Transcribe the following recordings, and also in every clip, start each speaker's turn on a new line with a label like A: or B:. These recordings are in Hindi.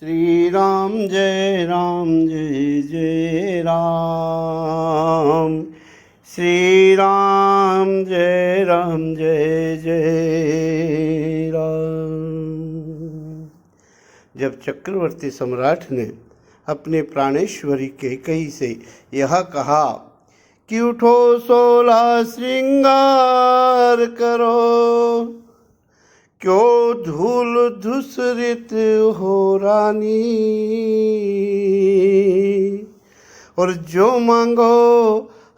A: श्री राम जय जय राम। श्री राम जय जय राम। जब चक्रवर्ती सम्राट ने अपने प्राणेश्वरी कैकेयी से यह कहा कि उठो 16 श्रृंगार करो, क्यों धूल धूसरित हो रानी, और जो मांगो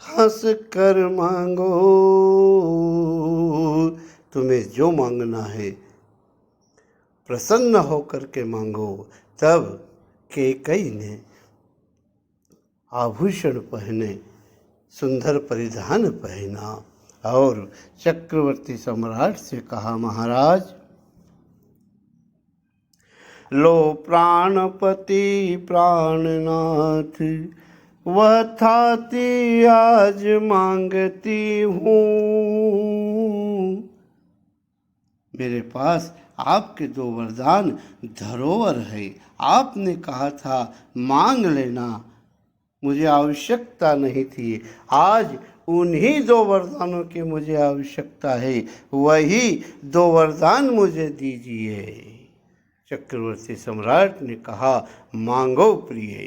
A: हंस कर मांगो, तुम्हें जो मांगना है प्रसन्न होकर के मांगो। तब कैकेयी ने आभूषण पहने, सुंदर परिधान पहना और चक्रवर्ती सम्राट से कहा, महाराज लो प्राणपति प्राणनाथ, वह थाती आज मांगती हूँ। मेरे पास आपके 2 वरदान धरोहर है। आपने कहा था मांग लेना, मुझे आवश्यकता नहीं थी। आज उन्हीं 2 वरदानों की मुझे आवश्यकता है, वही 2 वरदान मुझे दीजिए। चक्रवर्ती सम्राट ने कहा, मांगो प्रिय।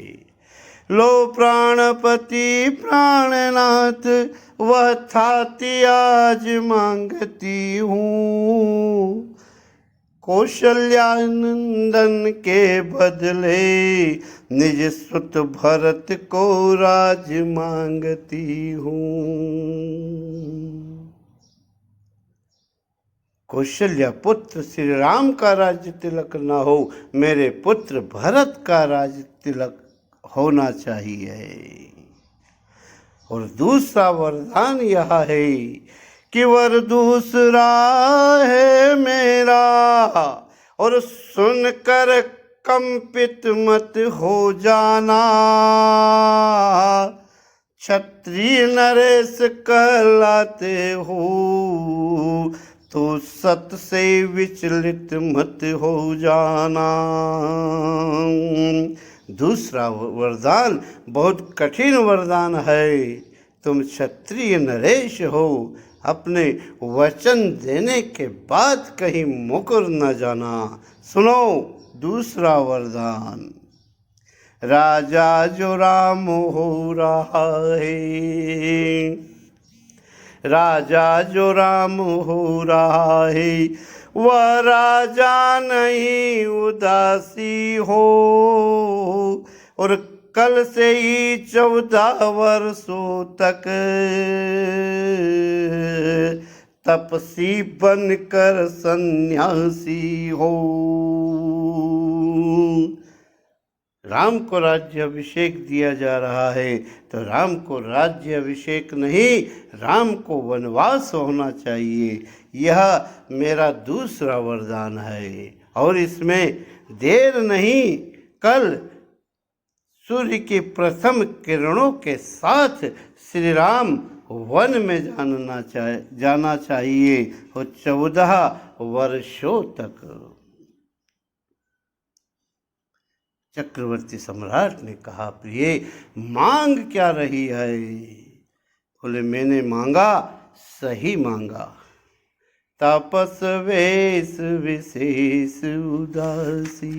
A: लो प्राणपति प्राणनाथ, वह थाती आज मांगती हूँ। कौशल्यानंदन के बदले निज सुत भरत को राज मांगती हूँ। कौशल्या पुत्र श्री राम का राज्य तिलक न हो, मेरे पुत्र भरत का राज्य तिलक होना चाहिए। और दूसरा वरदान यह है कि वर दूसरा है मेरा, और सुनकर कंपित मत हो जाना। क्षत्रिय नरेश कहलाते हो, तो सत से विचलित मत हो जाना। दूसरा वरदान बहुत कठिन वरदान है। तुम क्षत्रिय नरेश हो, अपने वचन देने के बाद कहीं मुकर न जाना। सुनो दूसरा वरदान, राजा जो राम हो रहा है, राजा जो राम हो रहा है, वह राजा नहीं उदासी हो। और कल से ही 14 वर्षों तक तपसी बनकर सन्यासी हो। राम को राज्य अभिषेक दिया जा रहा है, तो राम को राज्य अभिषेक नहीं, राम को वनवास होना चाहिए। यह मेरा दूसरा वरदान है। और इसमें देर नहीं, कल सूर्य की प्रथम किरणों के साथ श्री राम वन में जाना चाहिए, और 14 वर्षों तक। चक्रवर्ती सम्राट ने कहा, प्रिय मांग क्या रही है? बोले, मैंने मांगा सही मांगा। तापस वेश विशेष उदासी,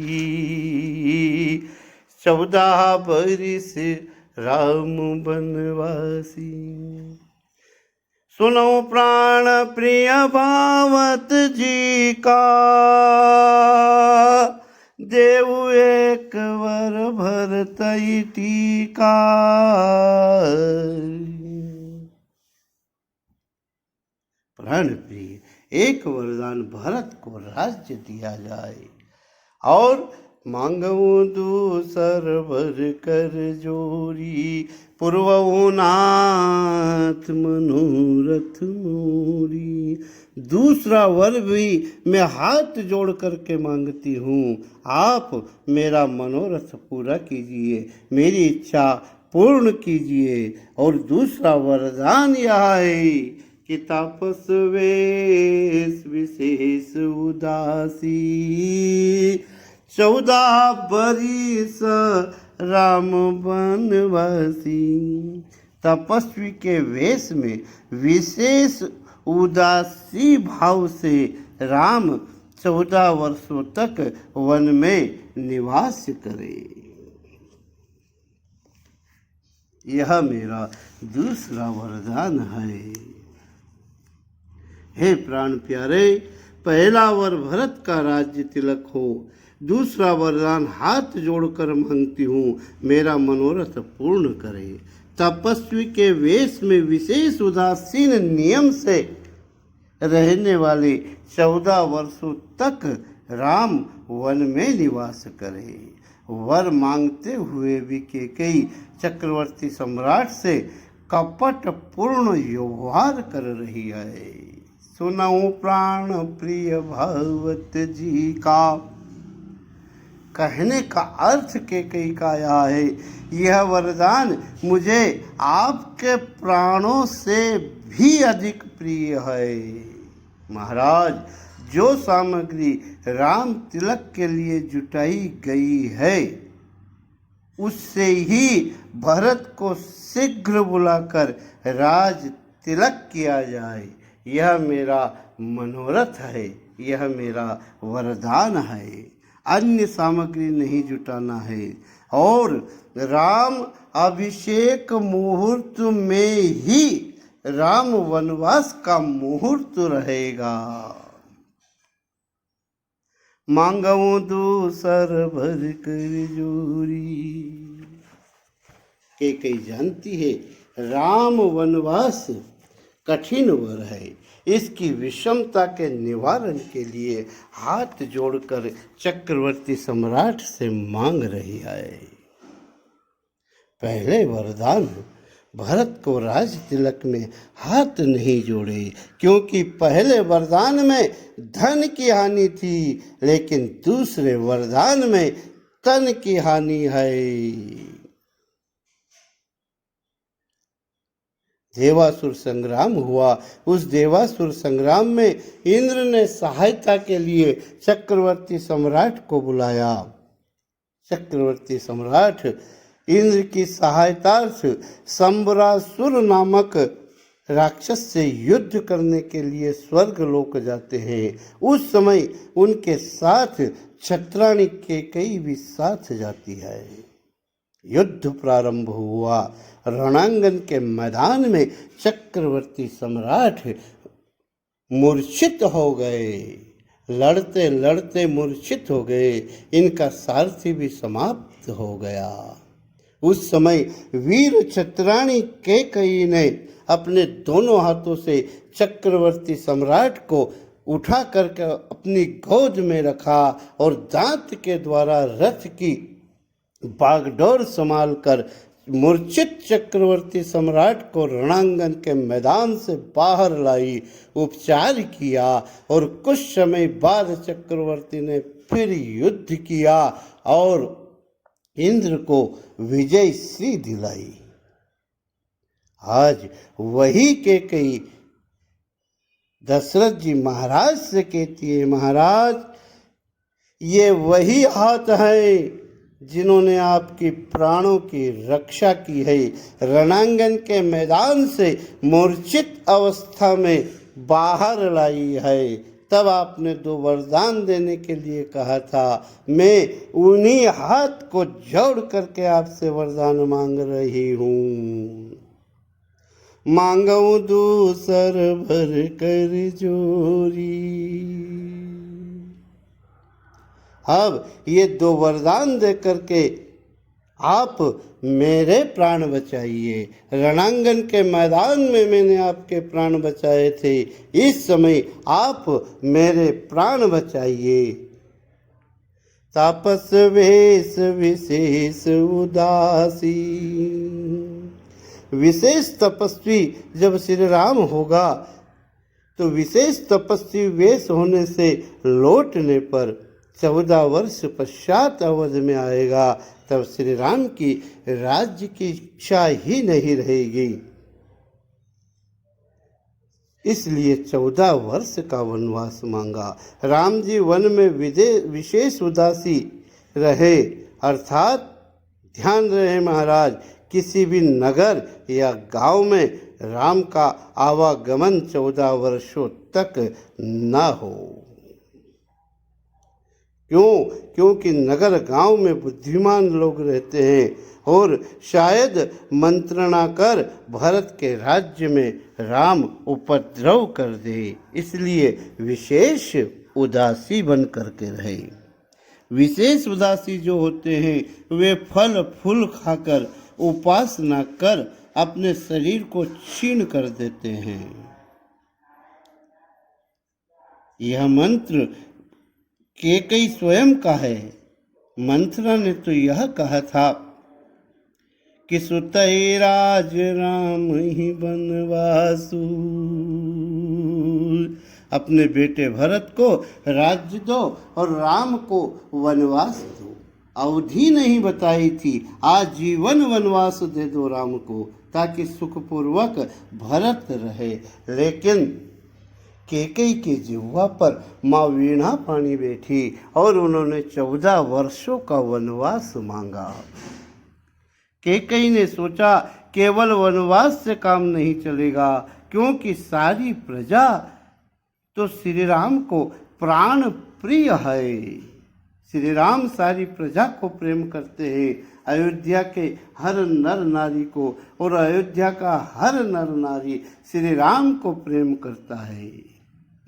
A: 14 बरिस राम बनवासी। सुनो प्राण प्रिय भावत जी का, देव एक वर भरतई टीका। प्राण प्रिय, एक वरदान भरत को राज्य दिया जाए, और मांगऊ दूसर वर कर जोरी, पूर्वऊ नाथ मनोरथ मोरी। दूसरा वर भी मैं हाथ जोड़ करके मांगती हूँ, आप मेरा मनोरथ पूरा कीजिए, मेरी इच्छा पूर्ण कीजिए। और दूसरा वरदान यह है कि तापस वेश विशेष उदासी, 14 बरिस राम वनवासी। तपस्वी के वेश में विशेष उदासी भाव से राम 14 वर्षों तक वन में निवास करे। यह मेरा दूसरा वरदान है। हे प्राण प्यारे, पहला वर भरत का राज्य तिलक हो। दूसरा वरदान हाथ जोड़कर मांगती हूँ, मेरा मनोरथ पूर्ण करे। तपस्वी के वेश में विशेष उदासीन नियम से रहने वाले 14 वर्षों तक राम वन में निवास करे। वर मांगते हुए भी कैकेयी चक्रवर्ती सम्राट से कपट पूर्ण व्यवहार कर रही है। सुनाऊं प्राण प्रिय भगवत जी का कहने का अर्थ कैकेयी का यह है, यह वरदान मुझे आपके प्राणों से भी अधिक प्रिय है। महाराज, जो सामग्री राम तिलक के लिए जुटाई गई है उससे ही भरत को शीघ्र बुलाकर राज तिलक किया जाए। यह मेरा मनोरथ है, यह मेरा वरदान है। अन्य सामग्री नहीं जुटाना है। और राम अभिषेक मुहूर्त में ही राम वनवास का मुहूर्त रहेगा। मांगऊं दूसर भर कर जोरी। कैकेयी जानती है राम वनवास कठिन वर है। इसकी विषमता के निवारण के लिए हाथ जोड़कर चक्रवर्ती सम्राट से मांग रही है। पहले वरदान भरत को राज तिलक में हाथ नहीं जोड़े, क्योंकि पहले वरदान में धन की हानि थी, लेकिन दूसरे वरदान में तन की हानि है। देवासुर संग्राम हुआ। उस देवासुर संग्राम में इंद्र ने सहायता के लिए चक्रवर्ती सम्राट को बुलाया। चक्रवर्ती सम्राट इंद्र की सहायतार्थ संबरासुर नामक राक्षस से युद्ध करने के लिए स्वर्ग लोक जाते हैं। उस समय उनके साथ छत्राणी कैकेयी भी साथ जाती है। युद्ध प्रारंभ हुआ। रणांगन के मैदान में चक्रवर्ती सम्राट मूर्छित हो गए। लड़ते लड़ते मूर्छित हो गए। इनका सारथी भी समाप्त हो गया। उस समय वीर छत्राणी कैकेयी ने अपने दोनों हाथों से चक्रवर्ती सम्राट को उठा करके अपनी गोद में रखा और दांत के द्वारा रथ की बागडोर संभालकर मूर्छित चक्रवर्ती सम्राट को रणांगन के मैदान से बाहर लाई, उपचार किया और कुछ समय बाद चक्रवर्ती ने फिर युद्ध किया और इंद्र को विजय श्री दिलाई। आज वही कैकेयी दशरथ जी महाराज से कहती है, महाराज ये वही हाथ है जिन्होंने आपकी प्राणों की रक्षा की है। रणांगन के मैदान से मूर्छित अवस्था में बाहर लाई है। तब आपने 2 वरदान देने के लिए कहा था। मैं उन्हीं हाथ को जोड़ करके आपसे वरदान मांग रही हूँ। मांगऊं दूसर भर कर जोरी। अब ये 2 वरदान दे करके आप मेरे प्राण बचाइए। रणांगन के मैदान में मैंने आपके प्राण बचाए थे, इस समय आप मेरे प्राण बचाइए। तापस वेश विशेष उदासी। विशेष तपस्वी जब श्री राम होगा तो विशेष तपस्वी वेश होने से लौटने पर 14 वर्ष पश्चात अवध में आएगा। तब श्री राम की राज्य की इच्छा ही नहीं रहेगी। इसलिए 14 वर्ष का वनवास मांगा। राम जी वन में विशेष उदासी रहे। अर्थात ध्यान रहे महाराज, किसी भी नगर या गांव में राम का आवागमन 14 वर्षों तक न हो। क्यों? क्योंकि नगर गांव में बुद्धिमान लोग रहते हैं और शायद मंत्रणा कर भरत के राज्य में राम उपद्रव कर दे, इसलिए विशेष उदासी बन करके रहे। विशेष उदासी जो होते हैं वे फल फूल खाकर उपासना कर अपने शरीर को क्षीण कर देते हैं। यह मंत्र केकई स्वयं का है। मंथरा ने तो यह कहा था कि सुतई राज राम ही बनवासु, अपने बेटे भरत को राज्य दो और राम को वनवास दो। अवधि नहीं बताई थी, आजीवन वनवास दे दो राम को, ताकि सुखपूर्वक भरत रहे। लेकिन केकई के जिह्वा पर माँ वीणा पानी बैठी और उन्होंने 14 वर्षों का वनवास मांगा। केकई ने सोचा केवल वनवास से काम नहीं चलेगा, क्योंकि सारी प्रजा तो श्री राम को प्राण प्रिय है। श्री राम सारी प्रजा को प्रेम करते हैं, अयोध्या के हर नर नारी को, और अयोध्या का हर नर नारी श्री राम को प्रेम करता है।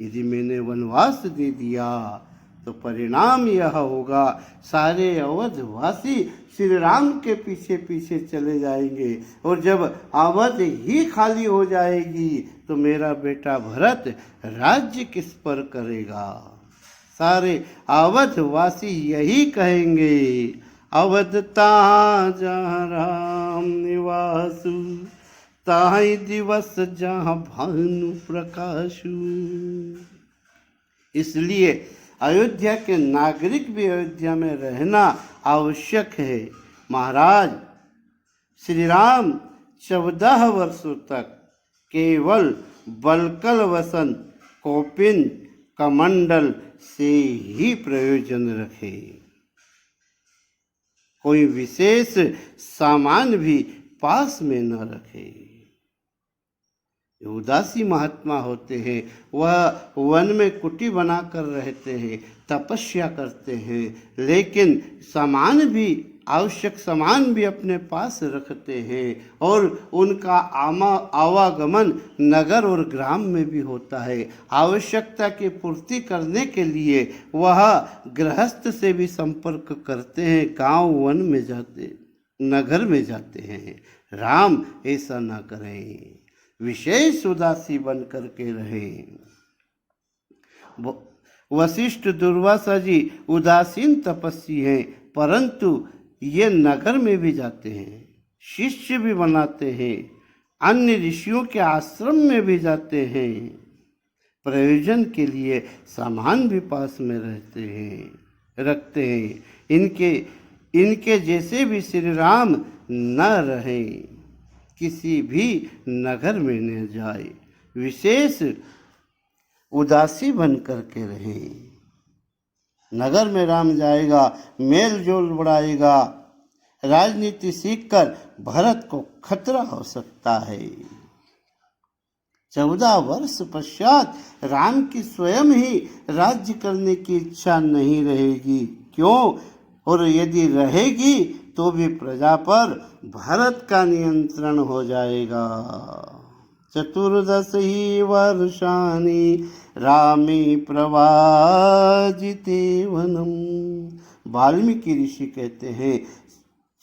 A: यदि मैंने वनवास दे दिया तो परिणाम यह होगा, सारे अवधवासी श्री राम के पीछे पीछे चले जाएंगे, और जब अवध ही खाली हो जाएगी तो मेरा बेटा भरत राज्य किस पर करेगा। सारे अवधवासी यही कहेंगे, अवध तहाँ जहाँ राम निवासु, ताहि दिवस जहाँ भानु प्रकाशु। इसलिए अयोध्या के नागरिक भी अयोध्या में रहना आवश्यक है। महाराज, श्री राम 14 वर्षों तक केवल बलकल वसन कौपिन कमंडल से ही प्रयोजन रखे, कोई विशेष सामान भी पास में न रखे। उदासी महात्मा होते हैं, वह वन में कुटी बनाकर रहते हैं, तपस्या करते हैं, लेकिन सामान भी, आवश्यक सामान भी अपने पास रखते हैं, और उनका आवागमन नगर और ग्राम में भी होता है। आवश्यकता की पूर्ति करने के लिए वह गृहस्थ से भी संपर्क करते हैं, गांव वन में जाते, नगर में जाते हैं। राम ऐसा न करें, विशेष उदासी बन करके रहें। वशिष्ठ दुर्वासा जी उदासीन तपस्वी हैं, परंतु ये नगर में भी जाते हैं, शिष्य भी बनाते हैं, अन्य ऋषियों के आश्रम में भी जाते हैं, प्रयोजन के लिए सामान भी पास में रखते हैं। इनके जैसे भी श्री राम न रहें, किसी भी नगर में न जाए, विशेष उदासी बन करके रहें। नगर में राम जाएगा, मेल जोल बढ़ाएगा, राजनीति सीखकर भरत को खतरा हो सकता है। 14 वर्ष पश्चात राम की स्वयं ही राज्य करने की इच्छा नहीं रहेगी। क्यों? और यदि रहेगी तो भी प्रजा पर भरत का नियंत्रण हो जाएगा। 14 ही वर्षाणि रामे प्रवाजिते वनम। वाल्मीकि ऋषि कहते हैं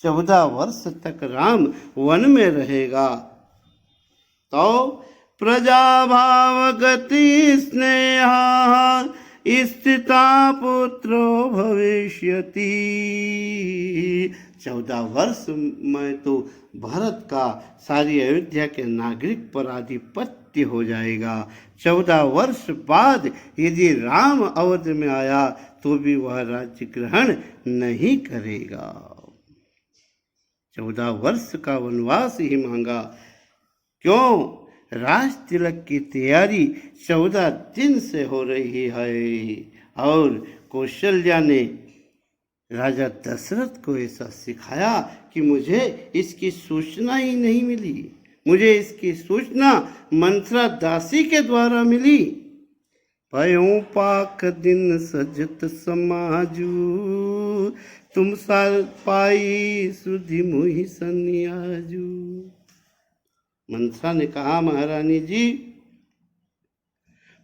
A: 14 वर्ष तक राम वन में रहेगा। तो प्रजा भावगति स्नेहा स्थिता पुत्रो भविष्यति। 14 वर्ष में तो भरत का सारी अयोध्या के नागरिक पर आधिपत्य हो जाएगा। 14 वर्ष बाद यदि राम अवध में आया तो भी वह राज्य ग्रहण नहीं करेगा। 14 वर्ष का वनवास ही मांगा। क्यों? राज तिलक की तैयारी 14 दिन से हो रही है और कौशल्या ने राजा दशरथ को ऐसा सिखाया कि मुझे इसकी सूचना ही नहीं मिली। मुझे इसकी सूचना मंत्रा दासी के द्वारा मिली। पयों पाक दिन सजत समाजू, तुम सार पाई सुधि मुहि सन्याजू। मंत्रा ने कहा, महारानी जी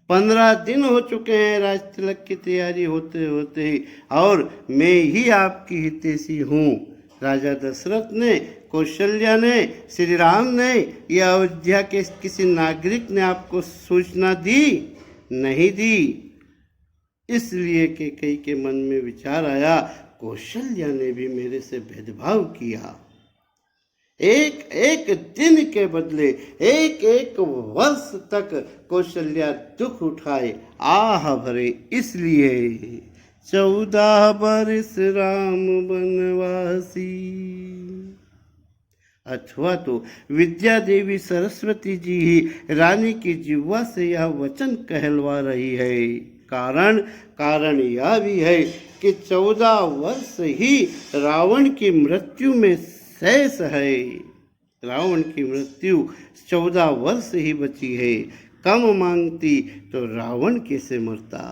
A: 15 दिन हो चुके हैं राज तिलक की तैयारी होते होते ही, और मैं ही आपकी हितैषी हूँ। राजा दशरथ ने, कौशल्या ने, श्री राम ने या अयोध्या के किसी नागरिक ने आपको सूचना दी? नहीं दी। इसलिए कैकेयी के मन में विचार आया, कौशल्या ने भी मेरे से भेदभाव किया। एक एक दिन के बदले एक एक वर्ष तक कौशल्या दुख उठाए, आह भरे। इसलिए 14 बरस राम बनवासी। अथवा तो विद्या देवी सरस्वती जी ही रानी की जिह्वा से यह वचन कहलवा रही है। कारण यह भी है कि 14 वर्ष ही रावण की मृत्यु में शेष है। रावण की मृत्यु 14 वर्ष ही बची है। कम मांगती तो रावण कैसे मरता,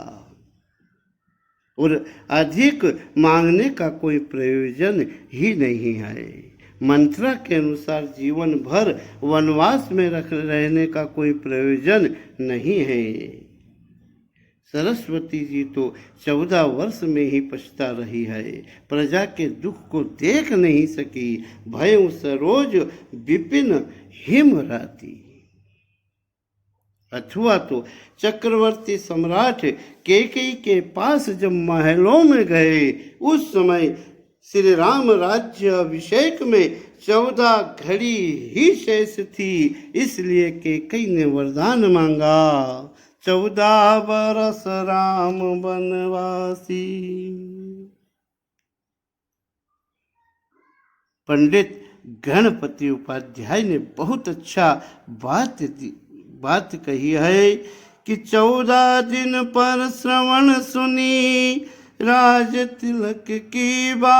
A: और अधिक मांगने का कोई प्रयोजन ही नहीं है। मंत्रा के अनुसार जीवन भर वनवास में रहने का कोई प्रयोजन नहीं है। सरस्वती जी तो 14 वर्ष में ही पछता रही है। प्रजा के दुख को देख नहीं सकी। भय सरोज विपिन हिम राती। अथवा तो चक्रवर्ती सम्राट कैकेयी के पास जब महलों में गए, उस समय श्री राम राज्य अभिषेक में 14 घड़ी ही शेष थी। इसलिए कैकेयी ने वरदान मांगा, 14 बरस राम बनवासी। पंडित गणपति उपाध्याय ने बहुत अच्छा बात कही है कि 14 दिन पर श्रवण सुनी राज तिलक की बात।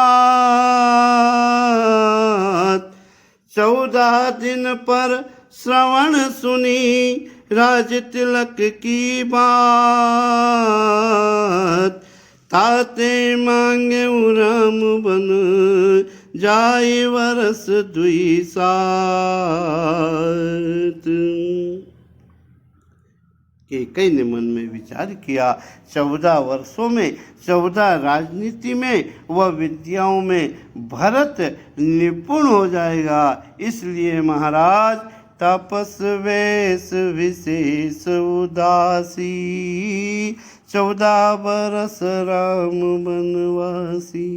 A: 14 दिन पर श्रवण सुनी राज तिलक की बात। ताते मांगे राम बन जाए वर्ष 2 सात। कैकेयी ने मन में विचार किया, 14 वर्षों में 14 राजनीति में व विद्याओं में भरत निपुण हो जाएगा। इसलिए महाराज तपस वेश विशेष उदासी, 14 बरस राम बनवासी।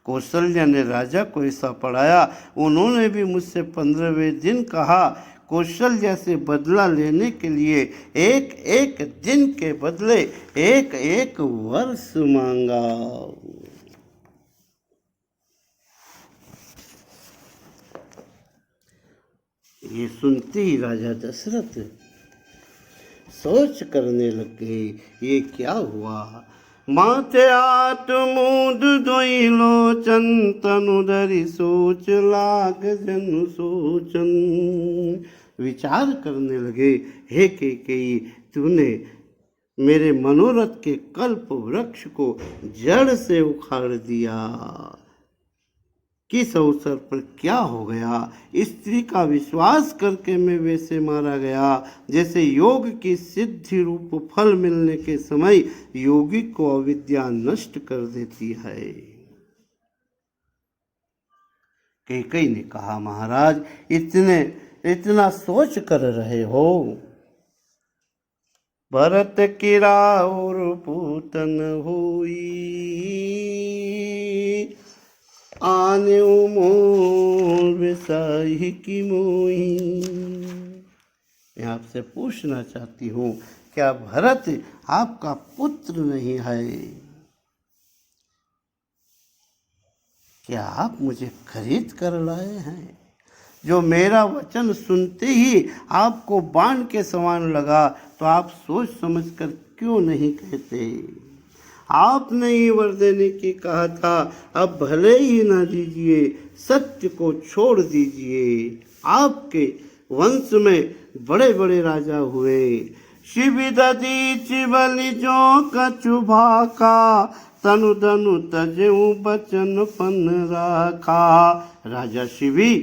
A: कौशल्या ने राजा को ऐसा पढ़ाया। उन्होंने भी मुझसे 15वें दिन कहा। कौशल्या से बदला लेने के लिए एक एक दिन के बदले एक एक वर्ष मांगा। ये सुनते ही राजा दशरथ सोच करने लग गए, ये क्या हुआ। माथे आठ मूद दोई लोचन, तनु धरि सोच लाग जन सोचन। विचार करने लगे, हे कैकेयी, तूने मेरे मनोरथ के कल्प वृक्ष को जड़ से उखाड़ दिया। किस अवसर पर क्या हो गया। स्त्री का विश्वास करके मैं वैसे मारा गया जैसे योग की सिद्धि रूप फल मिलने के समय योगी को अविद्या नष्ट कर देती है। कैकेयी ने कहा, महाराज इतना सोच कर रहे हो। भरत की राउर पूतन हुई, आने मोर विसाही की मोही। मैं आपसे पूछना चाहती हूँ, क्या भरत आपका पुत्र नहीं है? क्या आप मुझे खरीद कर लाए हैं? जो मेरा वचन सुनते ही आपको बाण के समान लगा, तो आप सोच समझकर क्यों नहीं कहते? आपने ही वर देने की कहा था, अब भले ही ना दीजिए, सत्य को छोड़ दीजिए। आपके वंश में बड़े बड़े राजा हुए, शिवि दधीचि बलि जो कछु भाका, तनु धनु तजऊ बचन पन राखा। राजा शिवि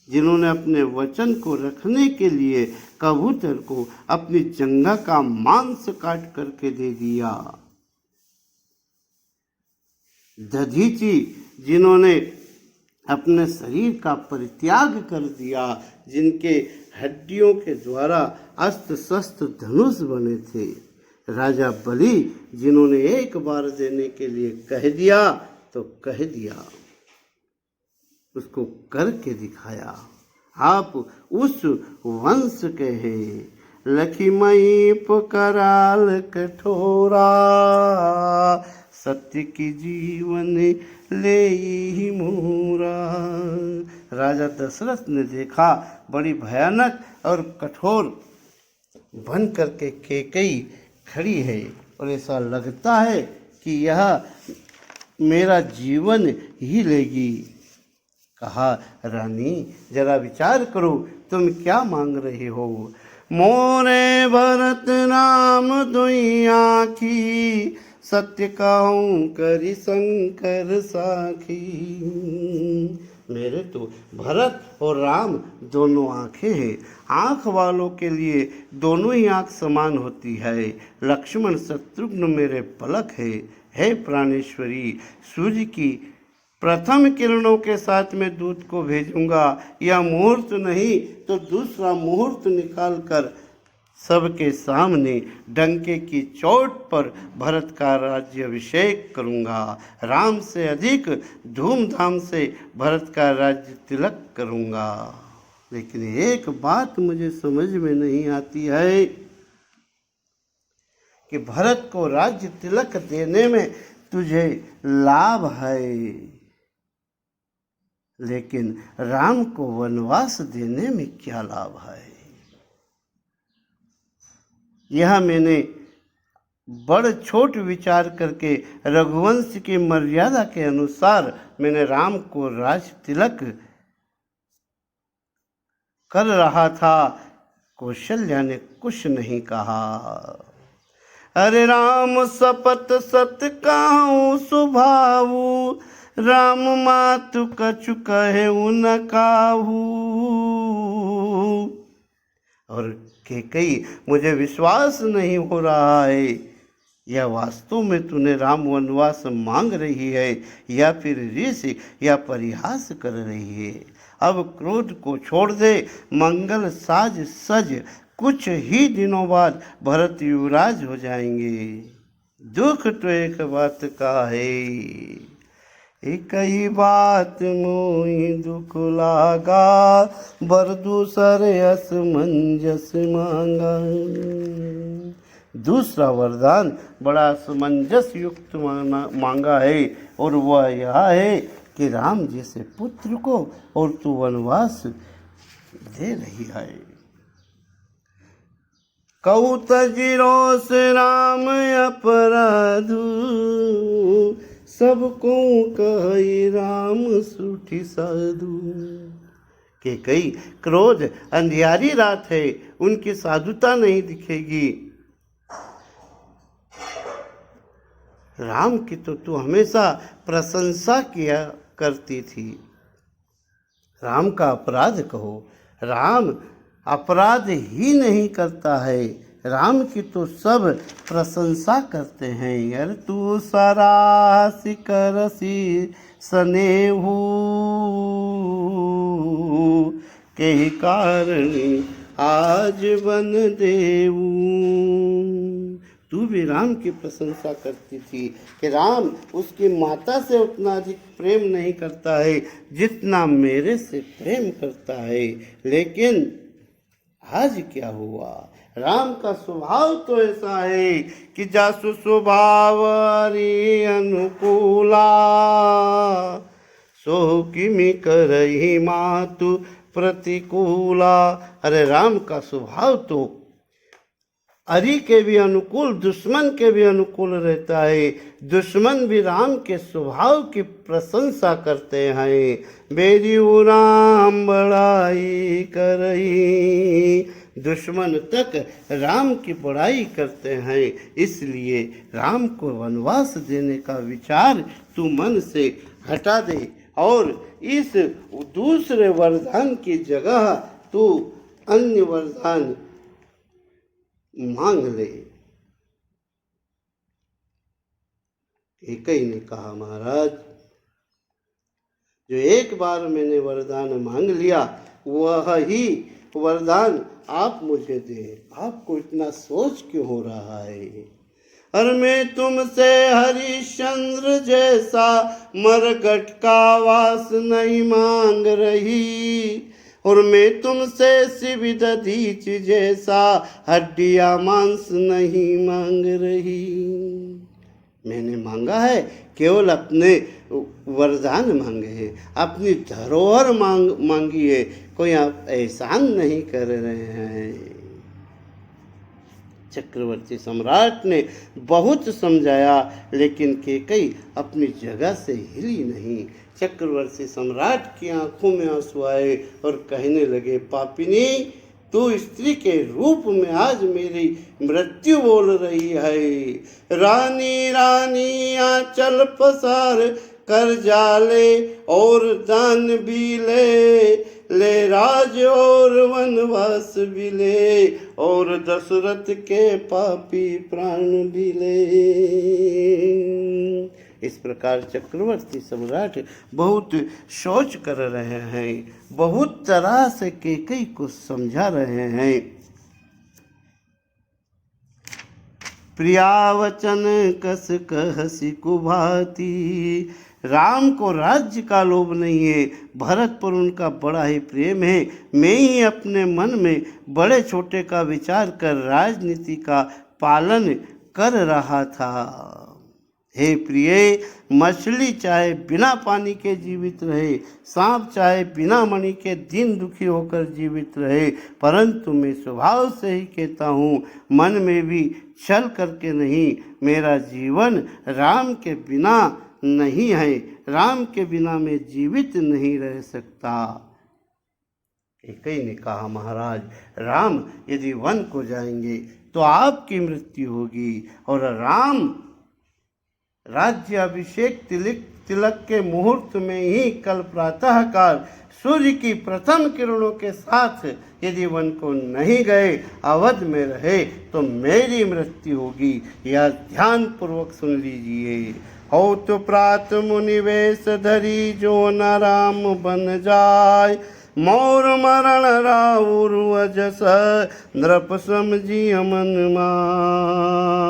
A: जिन्होंने अपने वचन को रखने के लिए कबूतर को अपनी जंघा का मांस काट करके दे दिया। दधीचि जिन्होंने अपने शरीर का परित्याग कर दिया, जिनके हड्डियों के द्वारा अस्त्र शस्त्र धनुष बने थे। राजा बलि जिन्होंने एक बार देने के लिए कह दिया तो कह दिया, उसको करके दिखाया। आप उस वंश के हैं। लखीमयी पुकाराल कठोरा, सत्य की जीवन ले ही मोरा। राजा दशरथ ने देखा बड़ी भयानक और कठोर बन करके कैकेयी खड़ी है और ऐसा लगता है कि यह मेरा जीवन ही लेगी। कहा, रानी जरा विचार करो, तुम क्या मांग रहे हो। मोरे भरत नाम दुई आँखी, सत्य कहूँ करी शंकर साखी। मेरे तो भरत और राम दोनों आँखें हैं। आँख वालों के लिए दोनों ही आँख समान होती है। लक्ष्मण शत्रुघ्न मेरे पलक है प्राणेश्वरी। सूर्य की प्रथम किरणों के साथ में दूत को भेजूंगा। यह मुहूर्त नहीं तो दूसरा मुहूर्त निकाल कर सबके सामने डंके की चोट पर भरत का राज्याभिषेक करूंगा। राम से अधिक धूमधाम से भरत का राज्य तिलक करूंगा। लेकिन एक बात मुझे समझ में नहीं आती है कि भरत को राज्य तिलक देने में तुझे लाभ है, लेकिन राम को वनवास देने में क्या लाभ है। यह मैंने बड़ छोट विचार करके रघुवंश की मर्यादा के अनुसार मैंने राम को राज तिलक कर रहा था। कौशल्या ने कुछ नहीं कहा। अरे राम सपत सत कहूँ सुभाऊ, राम मातु कछु कहे न काहू। और कैकेयी, मुझे विश्वास नहीं हो रहा है, यह वास्तव में तूने राम वनवास मांग रही है या फिर ऋषि या परिहास कर रही है। अब क्रोध को छोड़ दे, मंगल साज सज, कुछ ही दिनों बाद भरत युवराज हो जाएंगे। दुख तो एक बात का है, एक ही बात मोहि दुख लागा, बर दूसरे असमंजस मांगा। दूसरा वरदान बड़ा असमंजस युक्त मांगा है और वह यह है कि राम जैसे पुत्र को और तू वनवास दे रही है। कहु तजिरो से राम अपराधु, सबको कही राम सुठी साधु। कैकेयी, क्रोध अंधियारी रात है, उनकी साधुता नहीं दिखेगी। राम की तो तू हमेशा प्रशंसा किया करती थी। राम का अपराध कहो, राम अपराध ही नहीं करता है। राम की तो सब प्रशंसा करते हैं। यार तू सरासी करसी स्नेहू, के कारण आज बन देऊ। तू भी राम की प्रशंसा करती थी कि राम उसकी माता से उतना अधिक प्रेम नहीं करता है जितना मेरे से प्रेम करता है। लेकिन आज क्या हुआ, राम का स्वभाव तो ऐसा है कि जासु स्वभाव अनुकूला, सो किमि करहि मातु प्रतिकूला। अरे राम का स्वभाव तो अरि के भी अनुकूल, दुश्मन के भी अनुकूल रहता है। दुश्मन भी राम के स्वभाव की प्रशंसा करते हैं। बेरी राम बड़ाई करई, दुश्मन तक राम की बड़ाई करते हैं। इसलिए राम को वनवास देने का विचार तू मन से हटा दे और इस दूसरे वरदान की जगह तू अन्य वरदान मांग ले। कैकेयी ने कहा, महाराज जो एक बार मैंने वरदान मांग लिया वह ही वरदान आप मुझे दें। आपको इतना सोच क्यों हो रहा है? और मैं तुमसे हरिश्चंद्र जैसा मरघट का वास नहीं मांग रही, और मैं तुमसे शिव दधीच जैसा हड्डियां मांस नहीं मांग रही। मैंने मांगा है केवल अपने वरदान मांगे हैं, अपनी धरोहर मांगी है, कोई आप एहसान नहीं कर रहे हैं। चक्रवर्ती सम्राट ने बहुत समझाया लेकिन कैकेयी अपनी जगह से हिली नहीं। चक्रवर्ती सम्राट की आंखों में आंसू आए और कहने लगे, पापिनी तू स्त्री के रूप में आज मेरी मृत्यु बोल रही है। रानी रानी आंचल पसार कर जाले और दान भी ले राज और वनवास भी ले, और दशरथ के पापी प्राण भी ले। इस प्रकार चक्रवर्ती सम्राट बहुत सोच कर रहे हैं, बहुत तरह से कैकेयी को समझा रहे हैं। प्रिया वचन कस कहसी कुभाती, राम को राज्य का लोभ नहीं है, भरत पर उनका बड़ा ही प्रेम है। मैं ही अपने मन में बड़े छोटे का विचार कर राजनीति का पालन कर रहा था। हे प्रिय, मछली चाहे बिना पानी के जीवित रहे, सांप चाहे बिना मणि के दिन दुखी होकर जीवित रहे, परंतु मैं स्वभाव से ही कहता हूँ, मन में भी छल करके नहीं। मेरा जीवन राम के बिना नहीं है, राम के बिना मैं जीवित नहीं रह सकता। कैकेयी ने कहा, महाराज राम यदि वन को जाएंगे तो आपकी मृत्यु होगी, और राम राज्याभिषेक तिलक के मुहूर्त में ही कल प्रातःकाल सूर्य की प्रथम किरणों के साथ यदि वन को नहीं गए, अवध में रहे, तो मेरी मृत्यु होगी। यह ध्यान पूर्वक सुन लीजिए। हो तो प्रात मुनिवेश धरी जो न राम बन जाय, मोर मरण राउर वजस नृप समझी मन माय।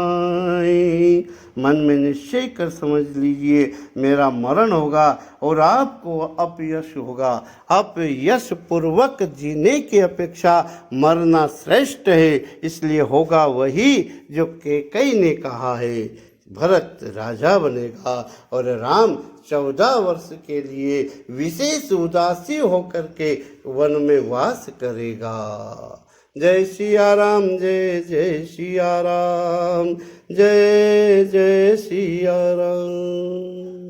A: मन में निश्चय कर समझ लीजिए, मेरा मरण होगा और आपको अपयश होगा। अपयश पूर्वक जीने की अपेक्षा मरना श्रेष्ठ है, इसलिए होगा वही जो कैकेयी ने कहा है। भरत राजा बनेगा और राम 14 वर्ष के लिए विशेष उदासी होकर के वन में वास करेगा। जय सिया राम, जय जय सिया राम, जय जय सिया राम।